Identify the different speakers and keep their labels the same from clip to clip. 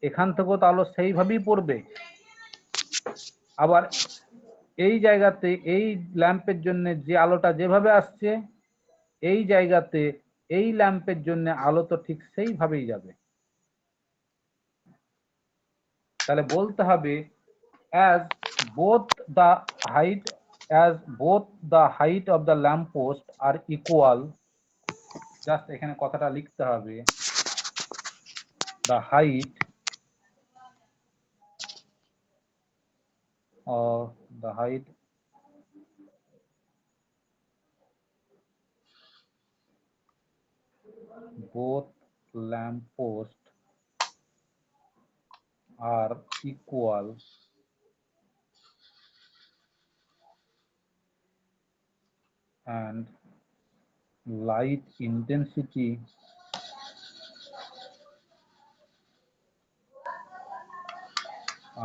Speaker 1: এখান থেকেও তো আলো সেইভাবেই পড়বে। আবার এই জায়গাতে এই ল্যাম্পের জন্য যে আলোটা যেভাবে আসছে, এই জায়গাতে এই ল্যাম্পের জন্য আলো তো ঠিক সেইভাবেই যাবে। তাহলে বলতে হবে as both the height of the lamp post are equal, just এখানে কথাটা লিখতে হবে, the height both lamp posts are equal and light intensity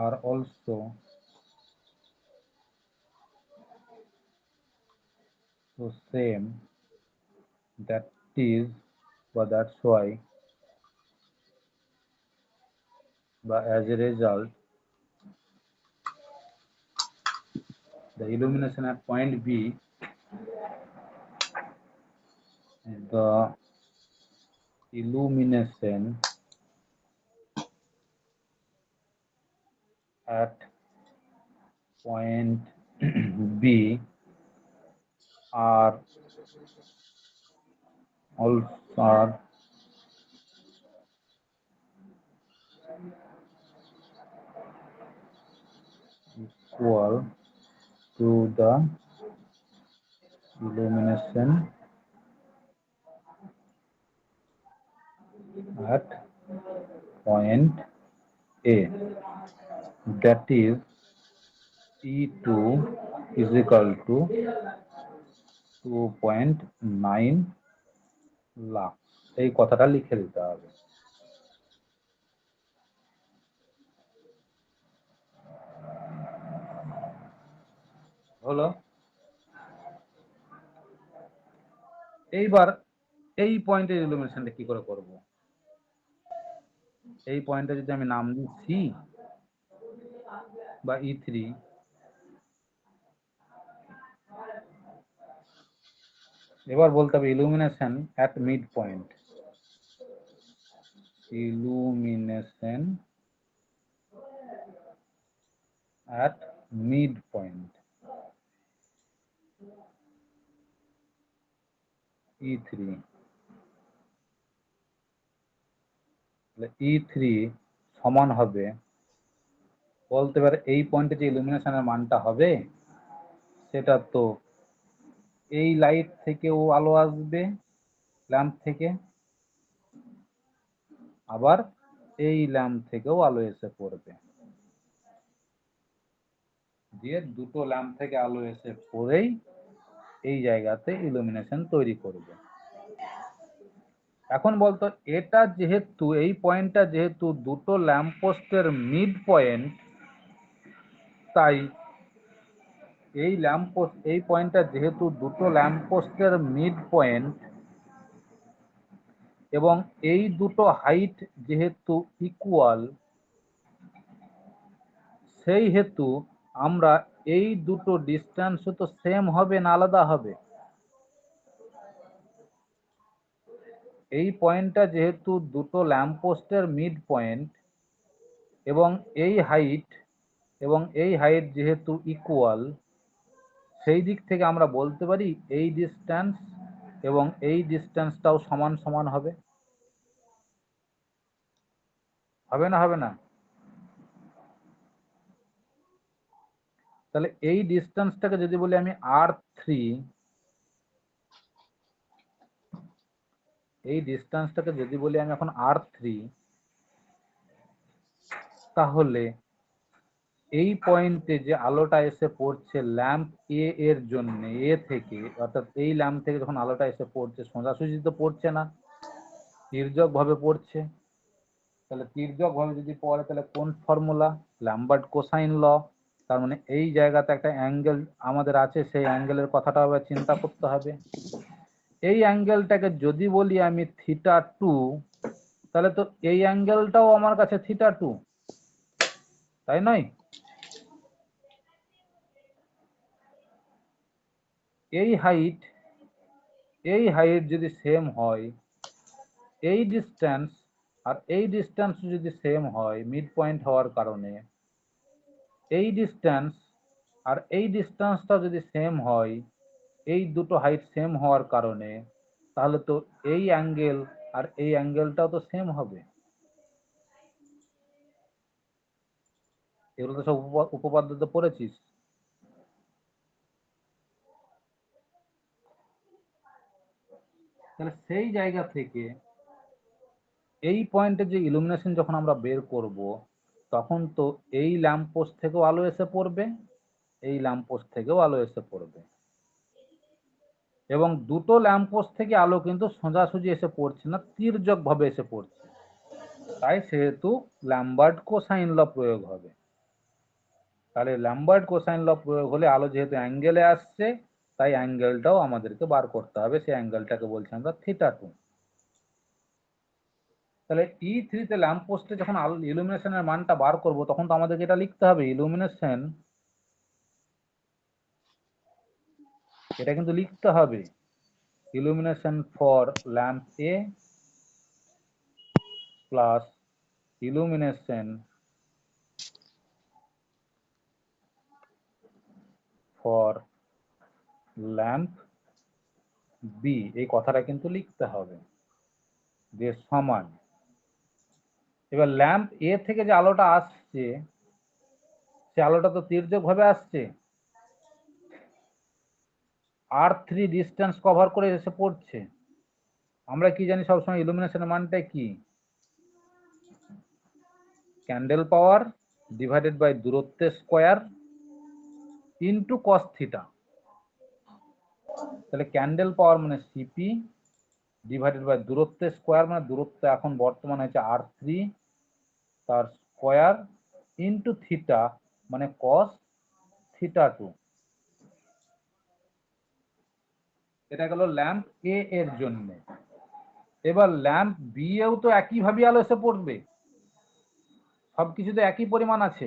Speaker 1: are also the same, that's why as a result the illumination at point B, the illumination at point B are also equal to the illumination at point A, that is E2 is equal to 2.9 lakh. এই কথাটা লিখে দিতে হবে। হলো। এইবার এই পয়েন্টের ইলুমিনেশনটা কি করে করব? এই পয়েন্টে যদি আমি নাম দিই সি বা E3, এবার বলতে হবে illumination at mid point, illumination at midpoint E3, E3 সমান হবে, বলতে পারে এই পয়েন্টে যে ইলুমিনেশনের মানটা হবে সেটা তো এই লাইট থেকেও আলো আসবে ল্যাম্প থেকে, আবার এই ল্যাম্প থেকেও আলো এসে পড়বে, দিয়ে দুটো ল্যাম্প থেকে আলো এসে পড়েই এই জায়গাতে ইলুমিনেশন তৈরি করবে। এখন বলতো এটা যেহেতু এই পয়েন্টটা যেহেতু দুটো ল্যাম্প পোস্টের মিড পয়েন্ট, তাই এই ল্যাম্প পোস্ট এই পয়েন্টটা যেহেতু দুটো ল্যাম্প পোস্টের মিড পয়েন্ট এবং এই দুটো হাইট যেহেতু ইকুয়াল, সেই হেতু আমরা এই দুটো ডিস্টেন্স তো সেম হবে না আলাদা হবে? এই পয়েন্টটা যেহেতু দুটো ল্যাম্প পোস্টের মিড পয়েন্ট এবং এই হাইট যেহেতু ইকুয়াল, সেই দিক থেকে আমরা বলতে পারি এই ডিস্টেন্স এবং এই ডিস্টেন্সটাও সমান সমান হবে। হবে না হবে না? তাহলে এই ডিস্টেন্সটাকে যদি বলি আমি R3, এই ডিস্টেন্সটাকে যদি বলি আমি এখন R3, তাহলে এই পয়েন্টে যে আলোটা এসে পড়ছে ল্যাম্প এ এর জন্য, এ থেকে অর্থাৎ এই ল্যাম্প থেকে যখন আলোটা এসে পড়ছে সোজাসুজি তো পড়ছে না, তির্যক ভাবে পড়ছে। তাহলে তির্যক ভাবে যদি পড়ে তাহলে কোন ফর্মুলা? ল্যাম্বার্ট কোসাইন ল। তার মানে এই জায়গাতে একটা অ্যাঙ্গেল আমাদের আছে, সেই অ্যাঙ্গেলের কথাটা আবার চিন্তা করতে হবে। এই অ্যাঙ্গেলটাকে যদি বলি আমি θ2, তাহলে তো এই অ্যাঙ্গেলটাও আমার কাছে θ2, তাই নয়? এই হাইট যদি সেম হয়, এই ডিস্টেন্স আর এই ডিস্টেন্স যদি সেম হয় মিড পয়েন্ট হওয়ার কারণে, এই ডিস্টেন্স আর এই ডিস্টেন্সটা যদি সেম হয়, এই দুটো হাইট সেম হওয়ার কারণে, তাহলে তো এই অ্যাঙ্গেল আর এই অ্যাঙ্গেলটাও তো সেম হবে। এগুলো তো সব উপপাদ্য তো পড়েছিস। তাহলে সেই জায়গা থেকে এই পয়েন্টে যে ইলুমিনেশন যখন আমরা বের করব, তখন তো এই ল্যাম্প পোস্ট থেকেও আলো এসে পড়বে, এই ল্যাম্প পোস্ট থেকেও আলো এসে পড়বে, এবং দুটো ল্যাম্প পোস্ট থেকে আলো কিন্তু সোজাসুজি এসে পড়ছে না, তির্যক ভাবে এসে পড়ছে। তাই সেহেতু ল্যাম্বার্ট কোসাইন ল প্রয়োগ হবে। তাহলে ল্যাম্বার্ট কোসাইন ল প্রয়োগ হলে আলো যেহেতু অ্যাঙ্গেলে আসছে, তাই অ্যাঙ্গেলটাও আমাদেরকে বার করতে হবে। সেই অ্যাঙ্গেলটাকে বলছি আমরা θ2। তাহলে E3 ল্যাম্প পোস্টে যখন আলো ইলুমিনেশনের মানটা বার করব, তখন তো আমাদেরকে এটা লিখতে হবে, ইলুমিনেশন, এটা কিন্তু লিখতে হবে illumination for lamp A plus illumination for lamp B, এই কথাটা কিন্তু লিখতে হবে যে সমান। এবার ল্যাম্প এ থেকে যে আলোটা আসছে, সে আলোটা তো তির্যক ভাবে আসছে, R3 ডিস্টেন্স কভার করে এসে পড়ছে। আমরা কি জানি সবসময় ইলুমিনেশনের মানটা কি? ক্যান্ডেল পাওয়ার ডিভাইডেড বাই দূরত্বের স্কোয়ার ইন্টু কস থিটা। তাহলে ক্যান্ডেল পাওয়ার মানে সিপি ডিভাইডেড বাই দূরত্বের স্কোয়ার, মানে দূরত্ব এখন বর্তমানে হচ্ছে R3 তার স্কোয়ার ইন্টু থিটা মানে কস θ2। এটা গেল ল্যাম্প এ এর জন্য। এবার ল্যাম্প বি এও তো একইভাবে আলো এসে পড়বে, সবকিছুতে একই পরিমাণ আছে।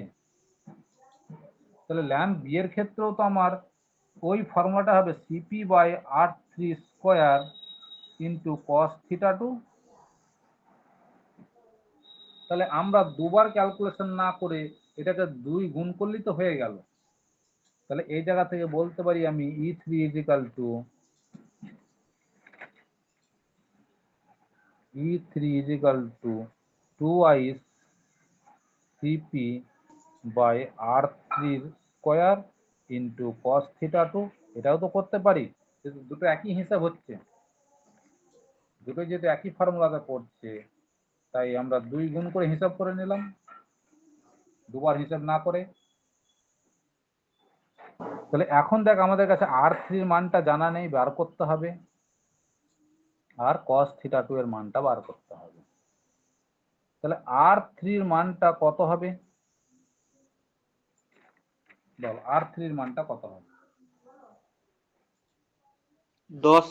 Speaker 1: তাহলে ল্যাম্প বি এর ক্ষেত্রেও তো আমার ওই ফর্মুলাটা হবে CP by R3 square into cos θ2। তাহলে আমরা দুবার ক্যালকুলেশন না করে এটাকে 2 গুণ করলেই তো হয়ে গেল। তাহলে এই জায়গা থেকে বলতে পারি আমি E3 equal to twice CP by R3 square into cos θ2। এটাও তো করতে পারি, কিন্তু দুটো একই হিসাব হচ্ছে, দুটো যেহেতু একই ফর্মুলাতে পড়ছে, তাই আমরা 2 গুণ করে হিসাব করে নিলাম, দুবার হিসাব না করে। তাহলে এখন দেখ আমাদের কাছে R3 এর মানটা জানা নেই, বার করতে হবে, আর cos θ2 এর মানটা বার করতে হবে। তাহলে R3 এর মানটা কত হবে? বল R3 এর মানটা কত হবে?
Speaker 2: 10।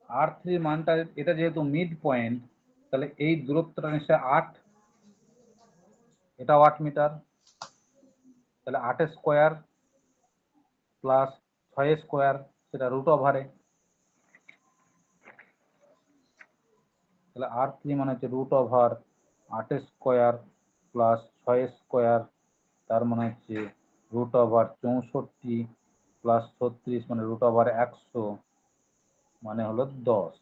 Speaker 1: R3 এর মানটা, এটা যেহেতু মিড পয়েন্ট, তাহলে এই দূরত্বটা নিশ্চয় 8, এটাও 8 মিটার। তাহলে 8 স্কোয়ার প্লাস 6 স্কোয়ার, সেটা রুট ওভারে। তাহলে R3 মানে হচ্ছে root over 8 square plus 6 square, তার মানে হচ্ছে রুট ওভার 64 প্লাস 36 মানে রুট ওভার 100, মানে হলো 10।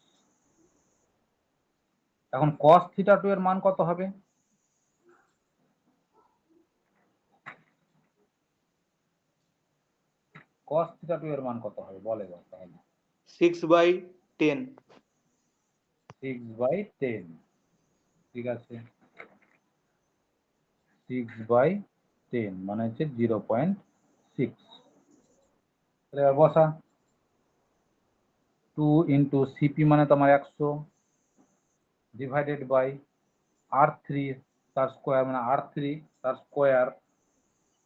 Speaker 1: এখন cos θ2 এর মান কত হবে? cos θ2 এর মান কত হবে বল এবার তাহলে।
Speaker 2: 6/10।
Speaker 1: 6/10, ঠিক আছে, 6/10 মানে হচ্ছে 0.6। তাহলে এবার বসা, 2 ইন্টু সিপি মানে তোমার 100 ডিভাইডেড বাই R3 তার স্কোয়ার মানে R3 তার স্কোয়ার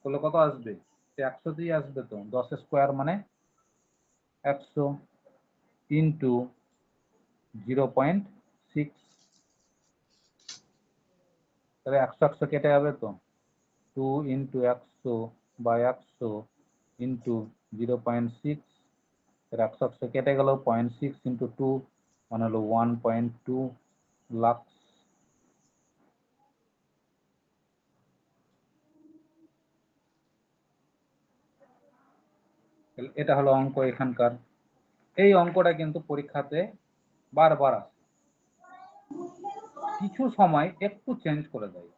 Speaker 1: করলে কত আসবে? 100তেই আসবে তো, 10 স্কোয়ার মানে 100 ইন্টু 0.6, তাহলে 100 কেটে যাবে তো, 2 ইন্টু 100 বা 100 ইন্টু 0.6, 100 কেটে গেল, 0.6 ইন্টু 2 মানে হলো 1.2 লাক্স। এটা হলো অঙ্ক এখানকার। এই অঙ্কটা কিন্তু পরীক্ষাতে বারবার আসে, কিছু সময় একটু চেঞ্জ করে দেয়,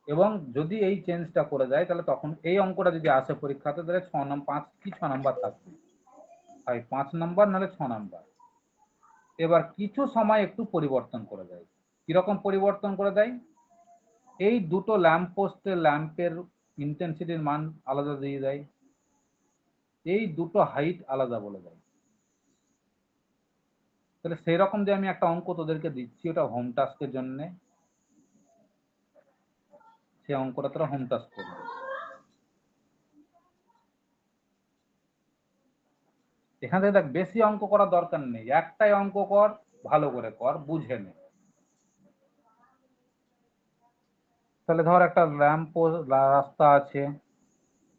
Speaker 1: এবং যদি এই চেঞ্জটা করে দেয় তাহলে তখন এই অঙ্কটা যদি আসে পরীক্ষাতে তাহলে 5 কি 6 নাম্বার থাকবে, হয় 5 নাম্বার নাহলে 6 নাম্বার। এবার কিছু সময় একটু পরিবর্তন করে দেয়। কিরকম পরিবর্তন করে দেয়? এই দুটো ল্যাম্প পোস্টের ল্যাম্পের ইন্টেন্সিটির মান আলাদা দিয়ে দেয়, এই দুটো হাইট আলাদা বলে দেয়। তাহলে সেই রকম যে আমি একটা অঙ্ক তোদেরকে দিচ্ছি ওটা হোম টাস্কের জন্য, সেই অঙ্কটা তোরা হোম টাস্ক করবে। এখান থেকে দেখ বেশি অঙ্ক করার দরকার নেই, একটাই অঙ্ক কর, ভালো করে কর, বুঝে নে। তাহলে ধর একটা ল্যাম্প পোস্ট রাস্তা আছে,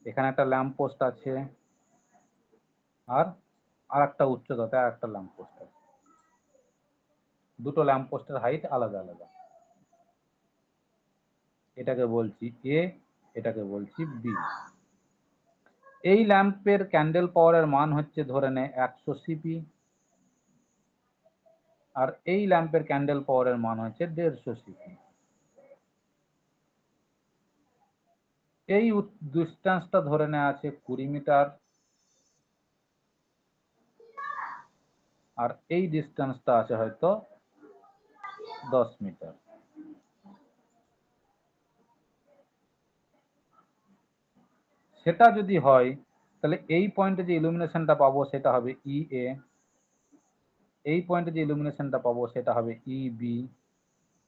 Speaker 1: এখানে একটা ল্যাম্প পোস্ট আছে, আর একটা উচ্চতাতে আর একটা ল্যাম্প পোস্ট আছে, দুটো ল্যাম্প পোস্টের হাইট আলাদা আলাদা। এটাকে বলছি এ, এটাকে বলছি বি। এই ল্যাম্পের ক্যান্ডেল পাওয়ারের মান হচ্ছে ধরে নে 100 সিপি, আর এই ল্যাম্পের ক্যান্ডেল পাওয়ারের মান হচ্ছে 150 সিপি। এই ডিস্টেন্সটা ধরে নেওয়া আছে 20 মিটার, আর এই ডিস্টেন্সটা আছে হয়তো 10 মিটার। সেটা যদি হয় তাহলে এই পয়েন্টে যে ইলুমিনেশনটা পাবো সেটা হবে ই এ, এই পয়েন্টে যে ইলুমিনেশনটা পাবো সেটা হবে ই বি,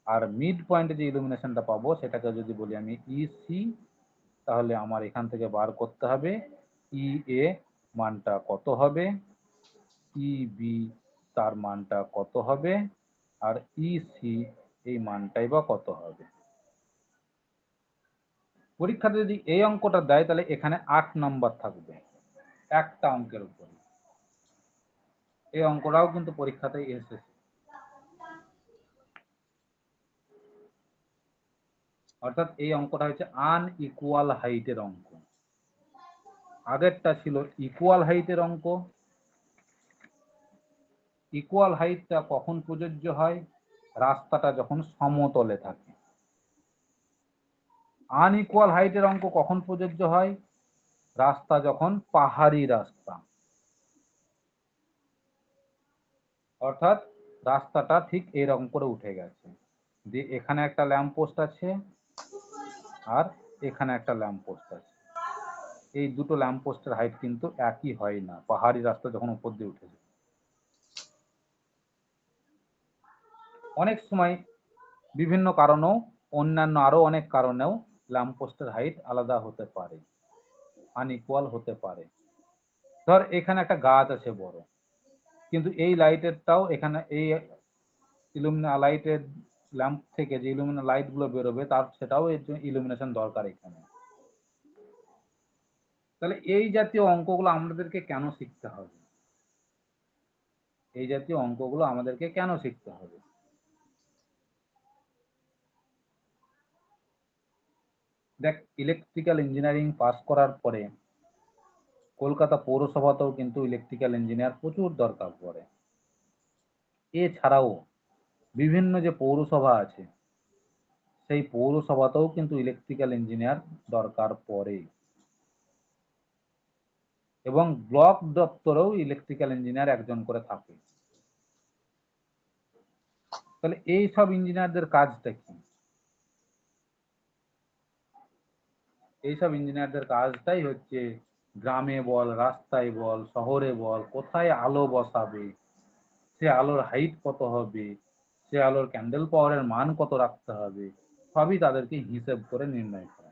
Speaker 1: আর মিড পয়েন্টে যে ইলুমিনেশনটা পাবো সেটাকে যদি বলি আমি ই সি, তাহলে আমার এখান থেকে বার করতে হবে ই এ মানটা কত হবে, ই বি তার মানটা কত হবে, আর ই সি এই মানটাই বা কত হবে। পরীক্ষাতে যদি এই অঙ্কটা দেয় তাহলে এখানে 8 নাম্বার থাকবে একটা অঙ্কের উপরে। এই অঙ্কটাও কিন্তু পরীক্ষাতে এসেছে। অর্থাৎ এই অঙ্কটা হচ্ছে আনইকুয়াল হাইটের অঙ্ক, আগেরটা ছিল ইকুয়াল হাইটের অঙ্ক। ইকুয়াল হাইটটা কখন প্রযোজ্য হয়? রাস্তাটা যখন সমতলে থাকে। আনইকুয়াল হাইটের অঙ্ক কখন প্রযোজ্য হয়? রাস্তা যখন পাহাড়ি রাস্তা, অর্থাৎ রাস্তাটা ঠিক এরকম করে উঠে গেছে, যে এখানে একটা ল্যাম্প পোস্ট আছে আর এখানে একটা ল্যাম্প পোস্ট আছে, এই দুটো ল্যাম্প পোস্টের হাইট কিন্তু একই হয় না পাহাড়ি রাস্তা যখন উপর দিয়ে উঠে যায়। অনেক সময় বিভিন্ন কারণেও, অন্যান্য আরো অনেক কারণেও ল্যাম্প পোস্টের হাইট আলাদা হতে পারে, আনইকুয়াল হতে পারে। ধর এখানে একটা গাছ আছে বড়, কিন্তু এই লাইটেরটাও এখানে এই ইলুমিনা লাইটের ল্যাম্প থেকে যে ইলুমিনা লাইট গুলো বেরোবে তার সেটাও এর জন্য ইলুমিনেশন দরকার এখানে। তাহলে এই জাতীয় অঙ্কগুলো আমাদেরকে কেন শিখতে হবে? এই জাতীয় অঙ্কগুলো আমাদেরকে কেন শিখতে হবে? দেখ, ইলেকট্রিক্যাল ইঞ্জিনিয়ারিং পাস করার পরে কলকাতা পৌরসভাতেও কিন্তু ইলেকট্রিক্যাল ইঞ্জিনিয়ার প্রচুর দরকার পড়ে। এছাড়াও বিভিন্ন যে পৌরসভা আছে সেই পৌরসভাতেও কিন্তু ইলেকট্রিক্যাল ইঞ্জিনিয়ার দরকার পড়ে, এবং ব্লক দপ্তরেও ইলেকট্রিক্যাল ইঞ্জিনিয়ার একজন করে থাকে। তাহলে এই সব ইঞ্জিনিয়ারদের কাজটা কি? এইসব ইঞ্জিনিয়ারদের কাজটাই হচ্ছে গ্রামে বল, রাস্তায় বল, শহরে বল, কোথায় আলো বসাবে, সে আলোর হাইট কত হবে, সে আলোর ক্যান্ডেল পাওয়ারের মান কত রাখতে হবে, সবই তাদেরকে হিসেব করে নির্ণয় করা।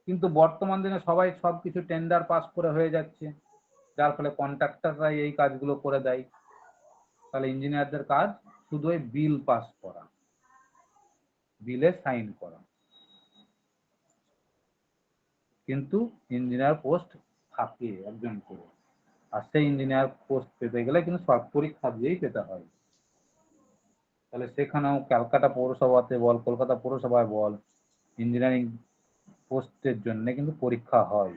Speaker 1: কিন্তু বর্তমান দিনে সবাই সবকিছু টেন্ডার পাস করে হয়ে যাচ্ছে, যার ফলে কন্ট্রাক্টররাই এই কাজগুলো করে দেয়। তাহলে ইঞ্জিনিয়ারদের কাজ শুধু ওই বিল পাস করা, বিলে সাইন করা। কিন্তু ইঞ্জিনিয়ার পোস্ট থাকে একজন করে, আর সেই ইঞ্জিনিয়ার পোস্ট পেতে গেলে কিন্তু সব পরীক্ষা দিয়েই পেতে হয়। তাহলে সেখানেও ক্যালকাটা পৌরসভাতে বল, কলকাতা পৌরসভায় বল, ইঞ্জিনিয়ারিং পোস্টের জন্য কিন্তু পরীক্ষা হয়।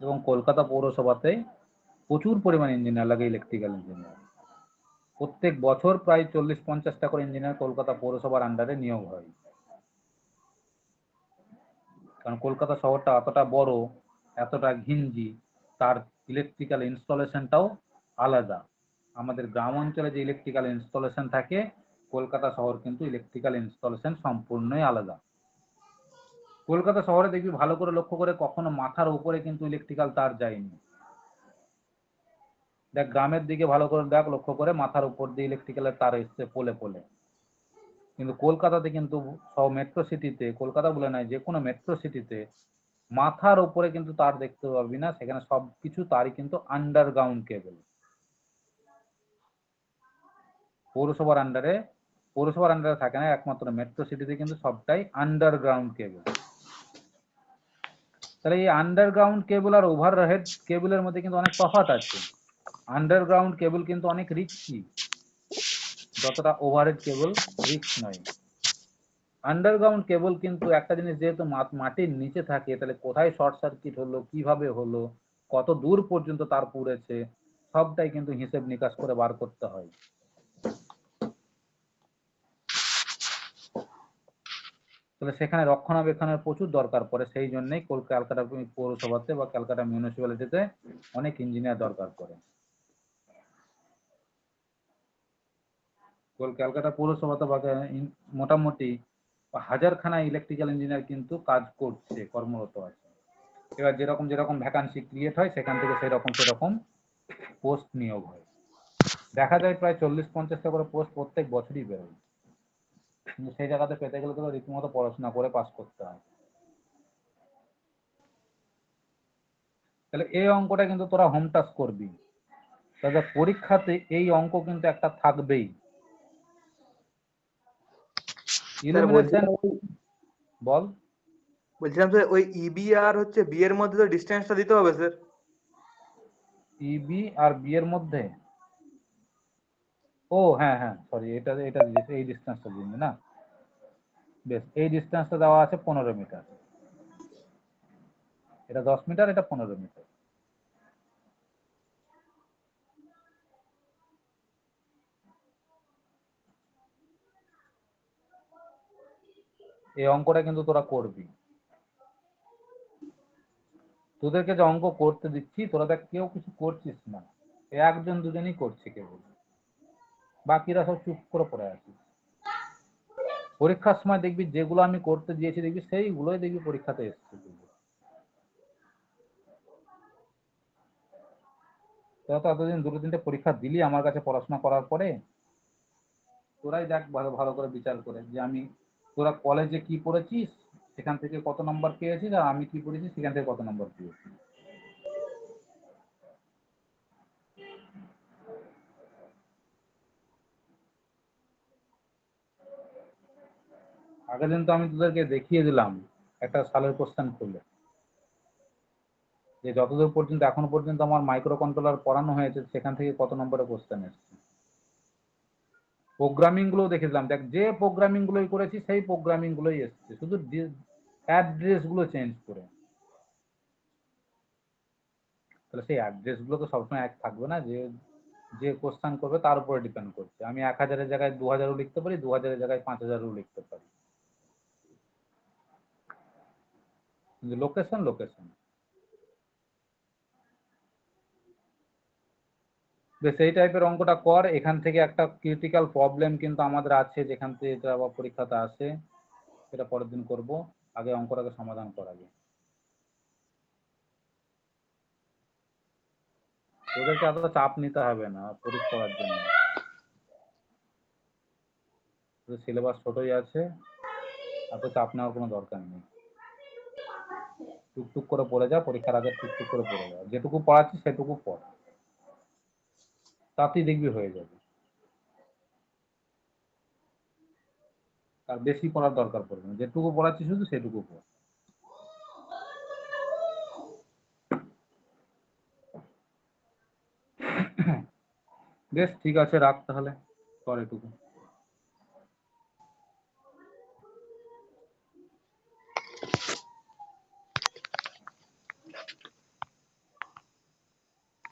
Speaker 1: এবং কলকাতা পৌরসভাতে প্রচুর পরিমাণ ইঞ্জিনিয়ার লাগে, ইলেকট্রিক্যাল ইঞ্জিনিয়ার। প্রত্যেক বছর প্রায় 40-50টা করে ইঞ্জিনিয়ার কলকাতা পৌরসভার আন্ডারে নিয়োগ হয়। কারণ কলকাতা শহরটা এতটা বড়, এতটা ঘিঞ্জি, তার ইলেকট্রিক্যাল ইনস্টলেশনটাও আলাদা। আমাদের গ্রাম অঞ্চলে যে ইলেকট্রিক্যাল ইনস্টলেশন থাকে, কলকাতা শহর কিন্তু ইলেকট্রিক্যাল ইনস্টলেশন সম্পূর্ণই আলাদা। কলকাতা শহরে দেখবি ভালো করে লক্ষ্য করে কখনো মাথার উপরে কিন্তু ইলেকট্রিক্যাল তার যায়নি। দেখ গ্রামের দিকে ভালো করে দেখ, লক্ষ্য করে মাথার উপর দিয়ে ইলেকট্রিক্যালের তার এসছে পোলে পোলে। কিন্তু কলকাতাতে কিন্তু সব মেট্রো সিটিতে, কলকাতা বলে নয়, যে কোনো মেট্রো সিটিতে মাথার উপরে কিন্তু তার দেখতে পাবি না। সেখানে সবকিছু তারই কিন্তু আন্ডারগ্রাউন্ড কেবল। পৌরসভার আন্ডারে থাকে না, একমাত্র মেট্রো সিটিতে কিন্তু সবটাই আন্ডারগ্রাউন্ড কেবল। তাহলে এই আন্ডারগ্রাউন্ড কেবল আর ওভারহেড কেবলের মধ্যে কিন্তু অনেক তফাৎ আছে। আন্ডারগ্রাউন্ড কেবল কিন্তু অনেক রিস্কি, যতটা ওভারহেড কেবল রিস্ক নয়। আন্ডারগ্রাউন্ড কেবল কিন্তু একটা জিনিস, যেহেতু মাটির নিচে থাকে, তাহলে কোথায় শর্ট সার্কিট হলো, কিভাবে হলো, কত দূর পর্যন্ত তার পুড়েছে, সবটাই কিন্তু হিসেব নিকাশ করে বার করতে হয়। তাহলে সেখানে রক্ষণাবেক্ষণের প্রচুর দরকার পড়ে। সেই জন্যই ক্যালকাটা পৌরসভাতে বা ক্যালকাটা মিউনিসিপ্যালিটিতে অনেক ইঞ্জিনিয়ার দরকার পড়ে। ক্যালকাটা পৌরসভাতে মোটামুটি হাজারখানা ইলেকট্রিক্যাল ইঞ্জিনিয়ার কিন্তু কাজ করছে, কর্মরত আছে। এবার যেরকম যেরকম ভ্যাকান্সি ক্রিয়েট হয়, সেখান থেকে সেরকম পোস্ট নিয়োগ হয়। দেখা যায় প্রায় 40-50টা করে পোস্ট প্রত্যেক বছরই বেরোয়। কিন্তু সেই জায়গাতে পেতে গেলে তো রীতিমতো পড়াশোনা করে পাস করতে হয়। তাহলে এই অঙ্কটা কিন্তু তোরা হোম টাস্ক করবি। তাহলে পরীক্ষাতে এই অঙ্ক কিন্তু একটা থাকবেই।
Speaker 2: স্যার
Speaker 1: ইলুমিনেশন বল।
Speaker 2: বলছিলাম স্যার ওই ইবি আর হচ্ছে বি এর মধ্যে তো ডিস্টেন্সটা দিতে হবে স্যার।
Speaker 1: ইবি আর বি এর মধ্যে, ও হ্যাঁ হ্যাঁ সরি, এটা এটা দিয়েছে, এই ডিস্টেন্সটা দিন না। বেশ, এই ডিস্টেন্সটা দেওয়া আছে 15 মিটার। এটা 10 মিটার, এটা 15 মিটার। এই অঙ্কটা কিন্তু তোরা করবি। তোদেরকে যে অঙ্ক করতে দিচ্ছি, তোরা দেখ কেউ কিছু করছিস না, একজন দুজনই করছে কেবল, বাকিরা সব চুপ করে পড়ে আছিস। পরীক্ষার সময় দেখবি যেগুলো আমি করতে দিয়েছি, দেখবি সেইগুলোই দেখবি পরীক্ষাতে এসছে। তোরা তো এতদিন 2-3টে পরীক্ষা দিলি আমার কাছে পড়াশোনা করার পরে। তোরাই দেখ ভালো ভালো করে বিচার করে যে আমি, তোরা কলেজে কি পড়েছিস সেখান থেকে কত নম্বর পেয়েছিস, আর আমি কি পড়েছি সেখান থেকে কত নম্বর পেয়েছি। আগের দিন তো আমি তোদেরকে দেখিয়ে দিলাম একটা সালের কোশ্চেন খুলে, যে যতদূর পর্যন্ত এখনো পর্যন্ত আমার মাইক্রো কন্ট্রোলার পড়ানো হয়েছে সেখান থেকে কত নম্বরের কোশ্চেন এসছে। প্রোগ্রামিং গুলো দেখেছিলাম, দেখ যে প্রোগ্রামিং গুলোই করেছি সেই প্রোগ্রামিং গুলোই এসছে, শুধু অ্যাড্রেস গুলো চেঞ্জ করে। তাহলে সেই অ্যাড্রেস গুলো তো সবসময় এক থাকবে না, যে যে কোশ্চেন করবে তার উপরে ডিপেন্ড করছে। আমি 1000-এর জায়গায় 2000-ও লিখতে পারি, 2000-এর জায়গায় 5000-ও লিখতে পারি, কিন্তু লোকেশন লোকেশন। বেশ, এই টাইপের অঙ্কটা কর। এখান থেকে একটা ক্রিটিক্যাল প্রবলেম কিন্তু আমাদের আছে, যেখান থেকে এটা আবার পরীক্ষাতে আসে, সেটা পরের দিন করব। আগে অঙ্কটাকে সমাধান করা যায়। তোদেরকে এত চাপ নিতে হবে না পরীক্ষার জন্য। সিলেবাস ছোটই আছে, এত চাপ নেওয়ার কোনো দরকার নেই। টুকটুক করে পড়ে যা, পরীক্ষার আগে টুকটুক করে পড়ে যা, যেটুকু পড়াচ্ছি সেটুকু পড়, তাতেই দেখবি হয়ে যাবে। আর বেশি পড়ার দরকার পড়বে না, যেটুকু পড়াচ্ছি শুধু সেটুকু পড়। বেশ ঠিক আছে, রাখ তাহলে, কর এটুকু।